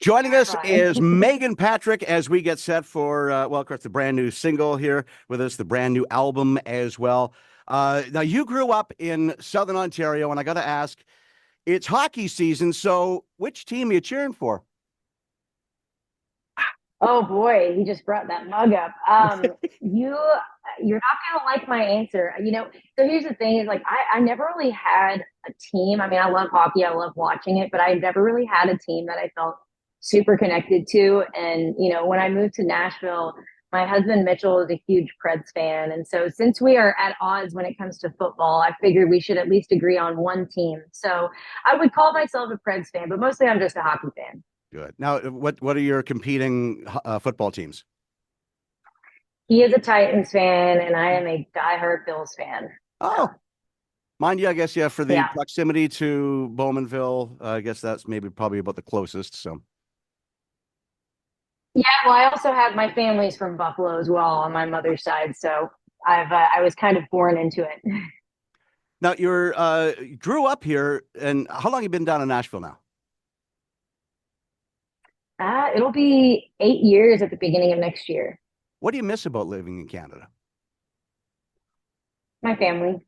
Joining us Terrifying. is Meghan Patrick as we get set for, well, of course, the brand new single here with us, the brand new album as well. Now, you grew up in Southern Ontario, and I got to ask, it's hockey season, so which team are you cheering for? Oh boy, he just brought that mug up. You're not gonna like my answer. So here's the thing: is like I never really had a team. I mean, I love hockey, I love watching it, but I never really had a team that I felt super connected to. And when I moved to Nashville, my husband Mitchell is a huge Preds fan, and so since we are at odds when it comes to football, I figured we should at least agree on one team. So I would call myself a Preds fan, but mostly I'm just a hockey fan. Good. Now, what are your competing football teams? He is a Titans fan, and I am a diehard Bills fan. So, Oh, mind you, I guess, yeah, for the yeah. proximity to Bowmanville, I guess that's maybe probably about the closest. So Yeah, well, I also have my family's from Buffalo as well on my mother's side, so I was kind of born into it. now you grew up here, and how long have you been down in Nashville now? It'll be 8 years at the beginning of next year. What do you miss about living in Canada? My family,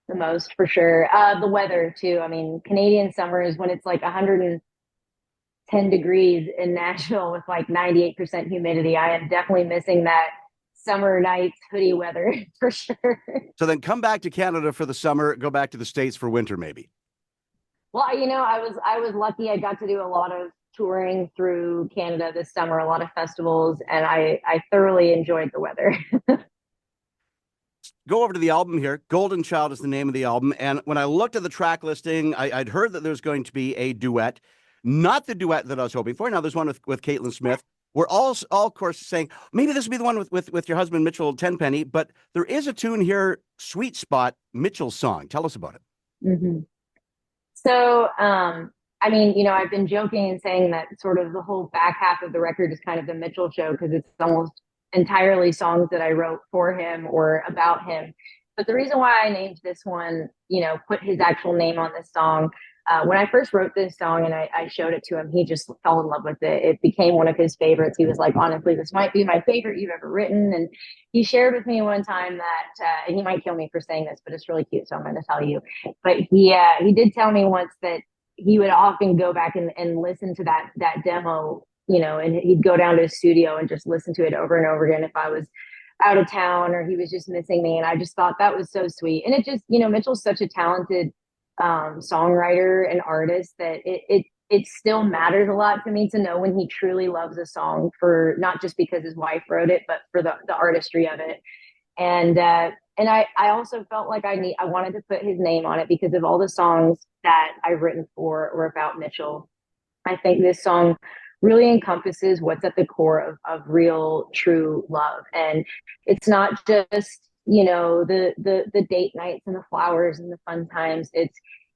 the most for sure. The weather too. I mean, Canadian summers when it's like 110 degrees in Nashville with like 98% humidity. I am definitely missing that summer nights hoodie weather for sure. So then come back to Canada for the summer, go back to the States for winter, maybe. Well, I was lucky. I got to do a lot of touring through Canada this summer, a lot of festivals, and I thoroughly enjoyed the weather. Go over to the album here. Golden Child is the name of the album. And when I looked at the track listing, I'd heard that there's going to be a duet, not the duet that I was hoping for. Now there's one with Caitlin Smith. We're all of course, saying maybe this will be the one with your husband, Mitchell Tenpenny. But there is a tune here, Sweet Spot, Mitchell's song. Tell us about it. hmm So, I mean, I've been joking and saying that sort of the whole back half of the record is kind of the Mitchell show because it's almost entirely songs that I wrote for him or about him. But the reason why I named this one, put his actual name on this song, when I first wrote this song and I showed it to him, he just fell in love with it. It became one of his favorites. He was like, honestly, this might be my favorite you've ever written. And he shared with me one time that, and he might kill me for saying this, but it's really cute. So I'm going to tell you. But he did tell me once that he would often go back and listen to that demo, and he'd go down to his studio and just listen to it over and over again if I was out of town or he was just missing me. And I just thought that was so sweet. And it just, Mitchell's such a talented songwriter and artist that it still matters a lot to me to know when he truly loves a song for not just because his wife wrote it, but for the artistry of it. And I also felt like I wanted to put his name on it because of all the songs that I've written for or about Mitchell. I think this song really encompasses what's at the core of real true love. And it's not just, the date nights and the flowers and the fun times.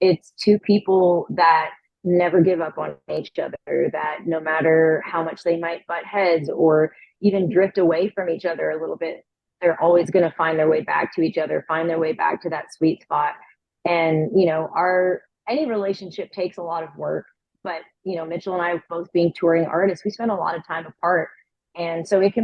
It's two people that never give up on each other, that no matter how much they might butt heads or even drift away from each other a little bit, they're always going to find their way back to each other, find their way back to that sweet spot. And, our any relationship takes a lot of work, but Mitchell and I both being touring artists, we spend a lot of time apart. And so it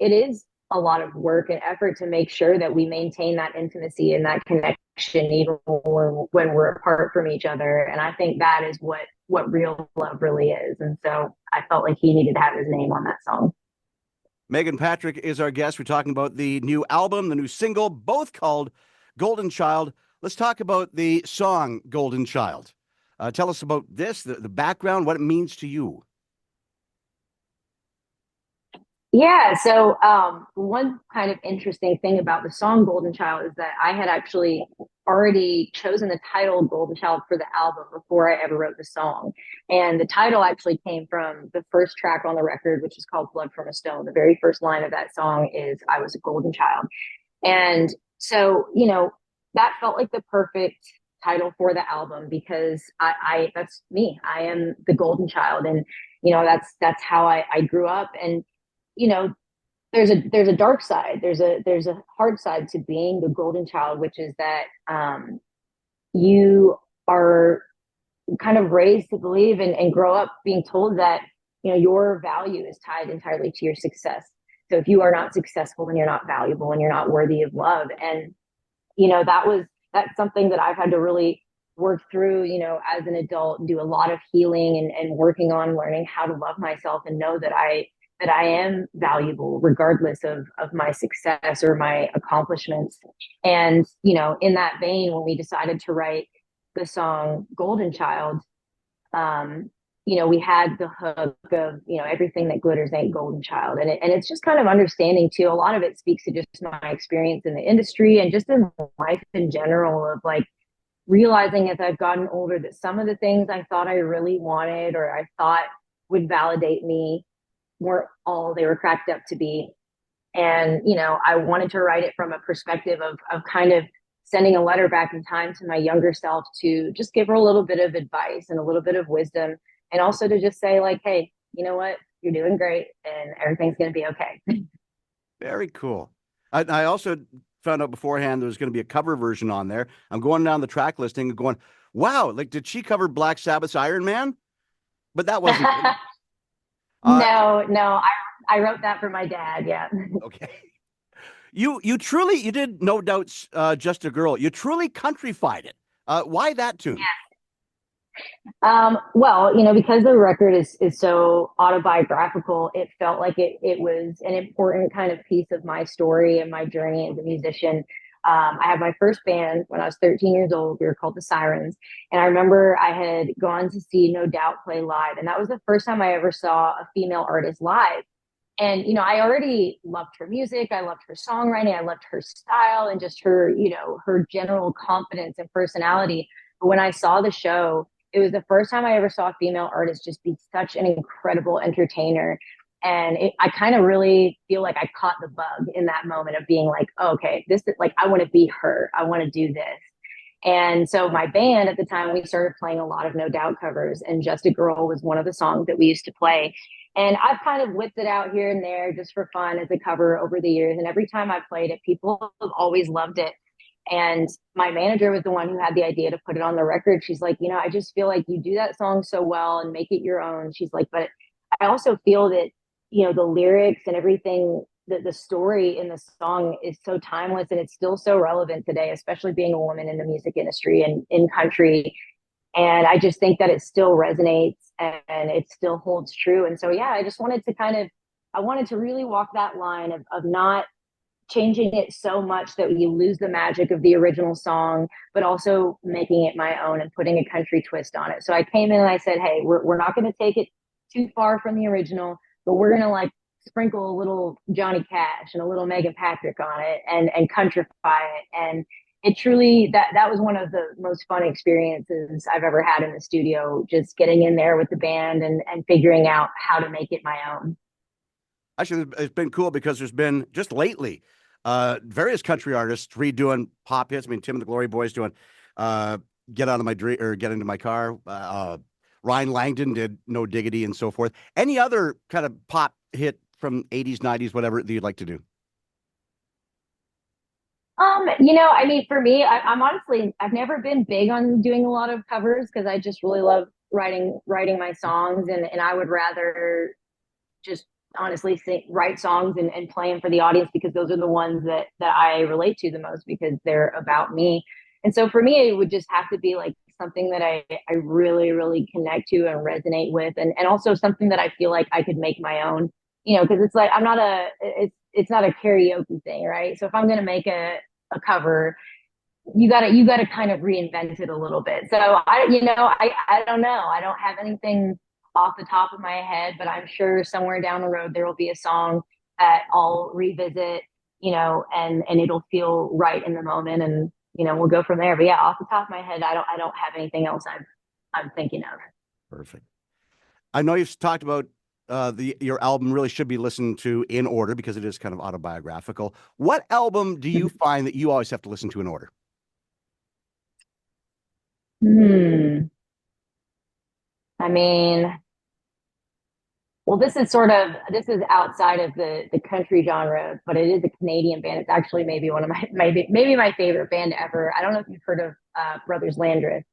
is a lot of work and effort to make sure that we maintain that intimacy and that connection even when we're apart from each other. And I think that is what real love really is. And so I felt like he needed to have his name on that song. Meghan Patrick is our guest. We're talking about the new album, the new single, both called Golden Child. Let's talk about the song Golden Child. Tell us about this, the background, what it means to you. Yeah, so one kind of interesting thing about the song Golden Child is that I had actually already chosen the title Golden Child for the album before I ever wrote the song. And the title actually came from the first track on the record, which is called Blood from a Stone. The very first line of that song is I was a golden child. And so, that felt like the perfect title for the album because I that's me. I am the golden child. And, that's how I grew up. And you know there's a dark side, there's a hard side to being the golden child, which is that you are kind of raised to believe and grow up being told that your value is tied entirely to your success. So if you are not successful, then you're not valuable and you're not worthy of love. And that's something that I've had to really work through, as an adult, and do a lot of healing and working on learning how to love myself and know that I am valuable regardless of my success or my accomplishments. And, in that vein, when we decided to write the song Golden Child, um, we had the hook of, everything that glitters ain't golden child. And it's just kind of understanding too. A lot of it speaks to just my experience in the industry and just in life in general of like realizing as I've gotten older that some of the things I thought I really wanted or I thought would validate me weren't all they were cracked up to be. And, I wanted to write it from a perspective of kind of sending a letter back in time to my younger self to just give her a little bit of advice and a little bit of wisdom. And also to just say, like, hey, you know what? You're doing great and everything's going to be okay. Very cool. I also found out beforehand there was going to be a cover version on there. I'm going down the track listing and going, wow, like, did she cover Black Sabbath's Iron Man? But that wasn't. No, I wrote that for my dad. Yeah. Okay. You truly, you did No Doubt's Just a Girl. You truly countryfied it. Why that tune? Well, because the record is so autobiographical, it felt like it was an important kind of piece of my story and my journey as a musician. I had my first band when I was 13 years old. We were called the Sirens. And I remember I had gone to see No Doubt play live. And that was the first time I ever saw a female artist live. And, I already loved her music. I loved her songwriting. I loved her style and just her, her general confidence and personality. But when I saw the show, it was the first time I ever saw a female artist just be such an incredible entertainer. And I kind of really feel like I caught the bug in that moment of being like, oh, okay, this is like, I want to be her. I want to do this. And so my band at the time, we started playing a lot of No Doubt covers, and Just a Girl was one of the songs that we used to play. And I've kind of whipped it out here and there just for fun as a cover over the years. And every time I played it, people have always loved it. And my manager was the one who had the idea to put it on the record. She's like, I just feel like you do that song so well and make it your own. She's like, but I also feel that, the lyrics and everything, the story in the song is so timeless and it's still so relevant today, especially being a woman in the music industry and in country. And I just think that it still resonates and it still holds true. And so, yeah, I just wanted to I wanted to really walk that line of not changing it so much that you lose the magic of the original song, but also making it my own and putting a country twist on it. So I came in and I said, hey, we're not going to take it too far from the original, but we're going to like sprinkle a little Johnny Cash and a little Meghan Patrick on it and countrify it. And it truly, that was one of the most fun experiences I've ever had in the studio, just getting in there with the band and figuring out how to make it my own. Actually, it's been cool because there's been just lately various country artists redoing pop hits. I mean, Tim and the Glory Boys doing Get Out of My Dream or Get Into My Car. Ryan Langdon did No Diggity and so forth. Any other kind of pop hit from 80s, 90s, whatever that you'd like to do? I mean, for me, I'm honestly, I've never been big on doing a lot of covers because I just really love writing my songs, and I would rather just honestly write songs and play them for the audience because those are the ones that I relate to the most because they're about me. And so for me, it would just have to be like something that I really, really connect to and resonate with, and also something that I feel like I could make my own, because it's like it's not a karaoke thing, right? So if I'm going to make a cover, you gotta kind of reinvent it a little bit. So I don't know. I don't have anything off the top of my head, but I'm sure somewhere down the road there will be a song that I'll revisit, and it'll feel right in the moment, and we'll go from there. But yeah, off the top of my head, I don't have anything else I'm thinking of. Perfect. I know you've talked about your album really should be listened to in order because it is kind of autobiographical. What album do you find that you always have to listen to in order? I mean, well, this is outside of the country genre, but it is a Canadian band. It's actually maybe one of maybe my favorite band ever. I don't know if you've heard of Brothers Landreth.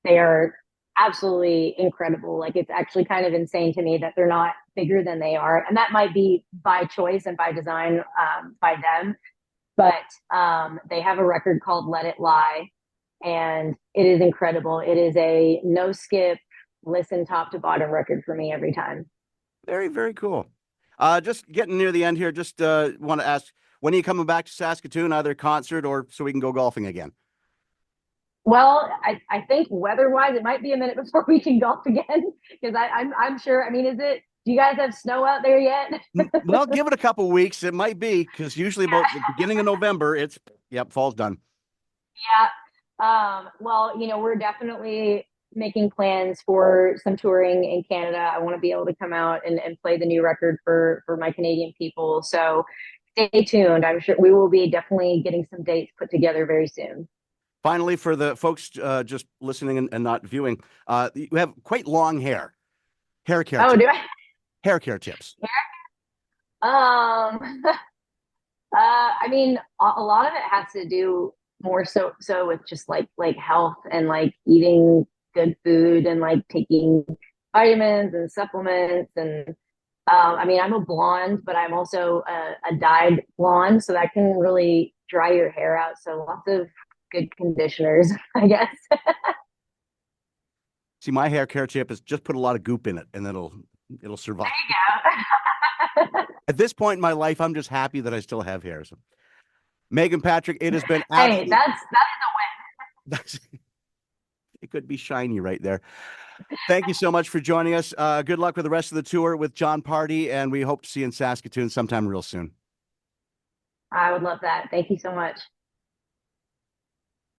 They are absolutely incredible. Like it's actually kind of insane to me that they're not bigger than they are, and that might be by choice and by design by them. But they have a record called "Let It Lie," and it is incredible. It is a no skip, listen top to bottom record for me every time. Very, very cool. Just getting near the end here. Just want to ask, when are you coming back to Saskatoon, either concert or so we can go golfing again? Well, I think weather-wise, it might be a minute before we can golf again because I'm sure. I mean, is it? Do you guys have snow out there yet? Well, give it a couple weeks. It might be because usually about the beginning of November, it's yep, fall's done. Yeah. Well, we're definitely making plans for some touring in Canada. I want to be able to come out and play the new record for my Canadian people. So stay tuned. I'm sure we will be definitely getting some dates put together very soon. Finally, for the folks just listening and not viewing, you have quite long hair. Hair care Oh, tips. do I? Hair care tips. I mean, a lot of it has to do more so with just like health and like eating good food and like taking vitamins and supplements and I mean, I'm a blonde, but I'm also a dyed blonde, so that can really dry your hair out. So lots of good conditioners, I guess. See, my hair care tip is just put a lot of goop in it, and it'll survive. There you go. At this point in my life, I'm just happy that I still have hair. So, Meghan Patrick, it has been Hey, absolutely. that is It could be shiny right there. Thank you so much for joining us. Good luck with the rest of the tour with John Party, and we hope to see you in Saskatoon sometime real soon. a win. I would love that. Thank you so much.